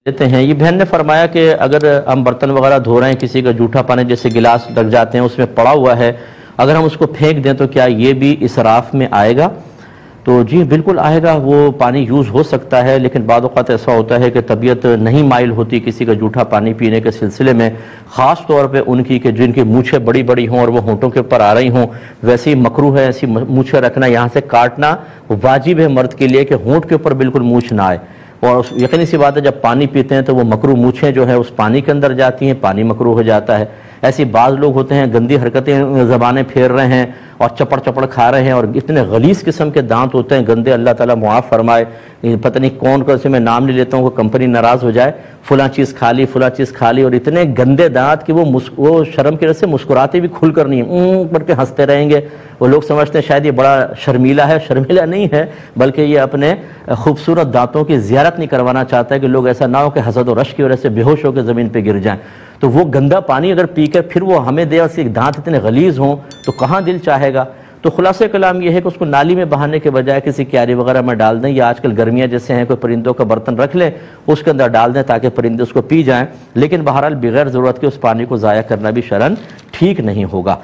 دیتے ہیں۔ یہ بہن نے فرمایا کہ اگر ہم برتن وغیرہ دھو رہے ہیں، کسی کا جھوٹا پانی جیسے گلاس لگ جاتے ہیں اس میں پڑا ہوا ہے، اگر ہم اس کو پھینک دیں تو کیا یہ بھی اسراف میں آئے گا؟ تو جی بالکل آئے گا، وہ پانی یوز ہو سکتا ہے، لیکن بعض اوقات ایسا ہوتا ہے کہ طبیعت نہیں مائل ہوتی کسی کا جھوٹا پانی پینے کے سلسلے میں، خاص طور پہ ان کی کہ جن کی مونچھیں بڑی بڑی ہوں اور وہ ہونٹوں کے اوپر آ رہی ہوں، ویسے ہی مکروہ ہے ایسی مونچھیں رکھنا، یہاں سے کاٹنا واجب ہے مرد کے لیے کہ ہونٹ کے اوپر بالکل مونچھ نہ آئے، اور یقینی سی بات ہے جب پانی پیتے ہیں تو وہ مکروہ مونچھیں جو ہے اس پانی کے اندر جاتی ہیں، پانی مکروہ ہو جاتا ہے۔ ایسی بعض لوگ ہوتے ہیں گندی حرکتیں زبانیں پھیر رہے ہیں اور چپڑ چپڑ کھا رہے ہیں، اور اتنے غلیظ قسم کے دانت ہوتے ہیں گندے، اللہ تعالیٰ معاف فرمائے، پتہ نہیں کون کون سے میں نام نہیں لیتا ہوں کہ کمپنی ناراض ہو جائے، فلاں چیز کھا لی فلاں چیز کھا لی، اور اتنے گندے دانت کہ وہ شرم کی وجہ سے مسکراتے بھی کھل کر نہیں پڑھ کے ہنستے رہیں گے۔ وہ لوگ سمجھتے ہیں شاید یہ بڑا شرمیلا ہے، شرمیلا نہیں ہے، بلکہ یہ اپنے خوبصورت دانتوں کی زیارت نہیں کروانا چاہتا ہے کہ لوگ ایسا نہ ہو کہ حسد و رش کی وجہ سے بے ہوش ہو کے زمین پہ گر جائیں۔ تو وہ گندا پانی اگر پی کر پھر وہ ہمیں دے اور اس کے دانت اتنے غلیظ ہوں تو کہاں دل چاہے گا؟ تو خلاصہ کلام یہ ہے کہ اس کو نالی میں بہانے کے بجائے کسی کیاری وغیرہ میں ڈال دیں، یا آج کل گرمیاں جیسے ہیں کوئی پرندوں کا برتن رکھ لیں اس کے اندر ڈال دیں تاکہ پرندے اس کو پی جائیں، لیکن بہرحال بغیر ضرورت کے اس پانی کو ضائع کرنا بھی شرعاً ٹھیک نہیں ہوگا۔